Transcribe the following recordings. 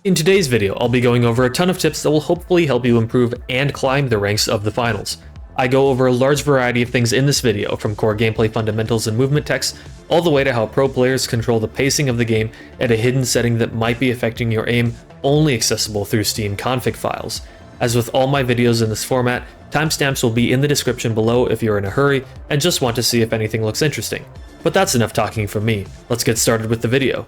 In today's video, I'll be going over a ton of tips that will hopefully help you improve and climb the ranks of the finals. I go over a large variety of things in this video, from core gameplay fundamentals and movement techs, all the way to how pro players control the pacing of the game at a hidden setting that might be affecting your aim, only accessible through Steam config files. As with all my videos in this format, timestamps will be in the description below if you're in a hurry and just want to see if anything looks interesting. But that's enough talking from me, let's get started with the video.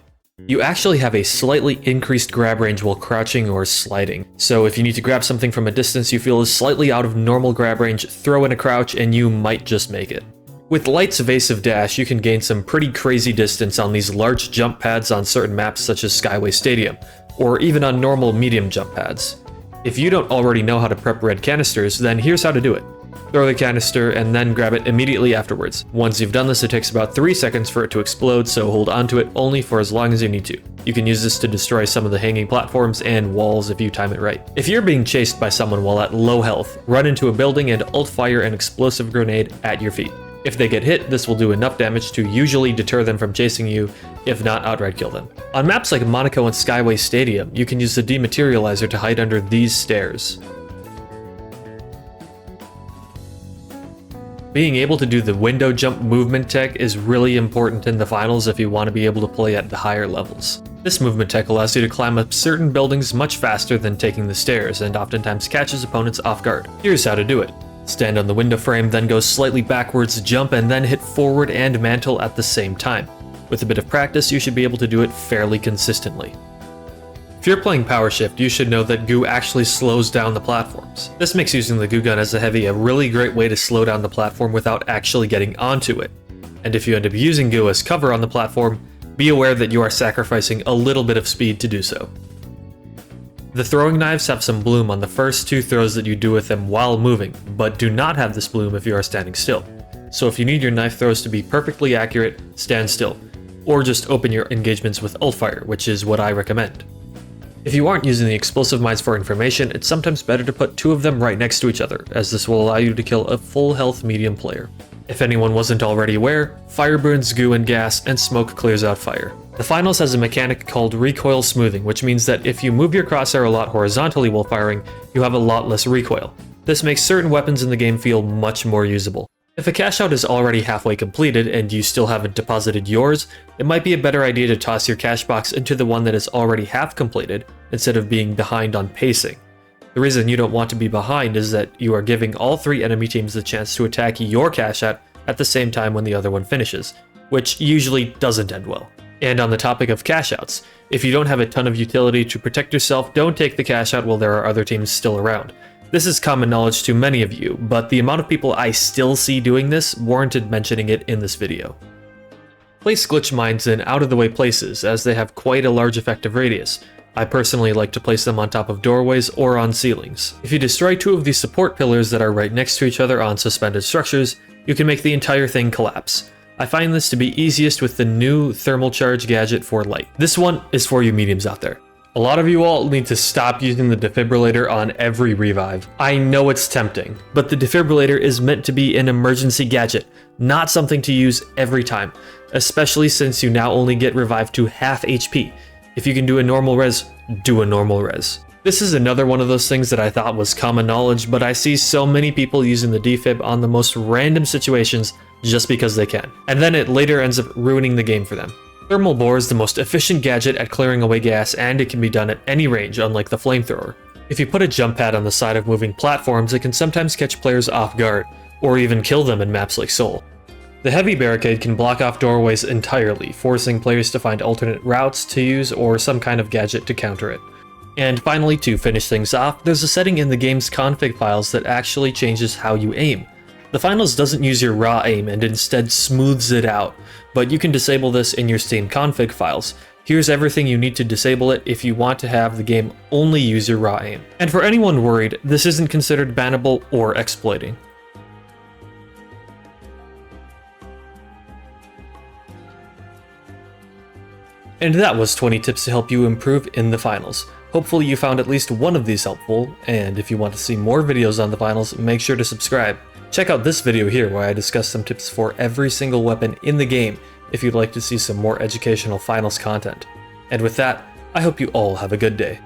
You actually have a slightly increased grab range while crouching or sliding. So if you need to grab something from a distance you feel is slightly out of normal grab range, throw in a crouch and you might just make it. With Light's evasive dash, you can gain some pretty crazy distance on these large jump pads on certain maps such as Skyway Stadium, or even on normal medium jump pads. If you don't already know how to prep red canisters, then here's how to do it. Throw the canister and then grab it immediately afterwards. Once you've done this, it takes about 3 seconds for it to explode, so hold onto it only for as long as you need to. You can use this to destroy some of the hanging platforms and walls if you time it right. If you're being chased by someone while at low health, run into a building and ult fire an explosive grenade at your feet. If they get hit, this will do enough damage to usually deter them from chasing you, if not outright kill them. On maps like Monaco and Skyway Stadium, you can use the dematerializer to hide under these stairs. Being able to do the window jump movement tech is really important in the finals if you want to be able to play at the higher levels. This movement tech allows you to climb up certain buildings much faster than taking the stairs, and oftentimes catches opponents off guard. Here's how to do it. Stand on the window frame, then go slightly backwards, jump, and then hit forward and mantle at the same time. With a bit of practice, you should be able to do it fairly consistently. If you're playing Power Shift, you should know that goo actually slows down the platforms. This makes using the goo gun as a heavy a really great way to slow down the platform without actually getting onto it. And if you end up using goo as cover on the platform, be aware that you are sacrificing a little bit of speed to do so. The throwing knives have some bloom on the first 2 throws that you do with them while moving, but do not have this bloom if you are standing still. So if you need your knife throws to be perfectly accurate, stand still, or just open your engagements with ult fire, which is what I recommend. If you aren't using the explosive mines for information, it's sometimes better to put 2 of them right next to each other, as this will allow you to kill a full health medium player. If anyone wasn't already aware, fire burns goo and gas, and smoke clears out fire. The finals has a mechanic called recoil smoothing, which means that if you move your crosshair a lot horizontally while firing, you have a lot less recoil. This makes certain weapons in the game feel much more usable. If a cashout is already halfway completed and you still haven't deposited yours, it might be a better idea to toss your cash box into the one that is already half completed instead of being behind on pacing. The reason you don't want to be behind is that you are giving all 3 enemy teams the chance to attack your cashout at the same time when the other one finishes, which usually doesn't end well. And on the topic of cashouts, if you don't have a ton of utility to protect yourself, don't take the cashout while there are other teams still around. This is common knowledge to many of you, but the amount of people I still see doing this warranted mentioning it in this video. Place glitch mines in out-of-the-way places, as they have quite a large effective radius. I personally like to place them on top of doorways or on ceilings. If you destroy 2 of these support pillars that are right next to each other on suspended structures, you can make the entire thing collapse. I find this to be easiest with the new thermal charge gadget for Light. This one is for you mediums out there. A lot of you all need to stop using the defibrillator on every revive. I know it's tempting, but the defibrillator is meant to be an emergency gadget, not something to use every time, especially since you now only get revived to half HP. If you can do a normal res, do a normal res. This is another one of those things that I thought was common knowledge, but I see so many people using the defib on the most random situations just because they can, and then it later ends up ruining the game for them. Thermal bore is the most efficient gadget at clearing away gas, and it can be done at any range, unlike the flamethrower. If you put a jump pad on the side of moving platforms, it can sometimes catch players off guard, or even kill them in maps like Seoul. The heavy barricade can block off doorways entirely, forcing players to find alternate routes to use or some kind of gadget to counter it. And finally, to finish things off, there's a setting in the game's config files that actually changes how you aim. The finals doesn't use your raw aim and instead smooths it out, but you can disable this in your Steam config files. Here's everything you need to disable it if you want to have the game only use your raw aim. And for anyone worried, this isn't considered bannable or exploiting. And that was 20 tips to help you improve in the finals. Hopefully you found at least one of these helpful, and if you want to see more videos on the finals, make sure to subscribe. Check out this video here where I discuss some tips for every single weapon in the game if you'd like to see some more educational finals content. And with that, I hope you all have a good day.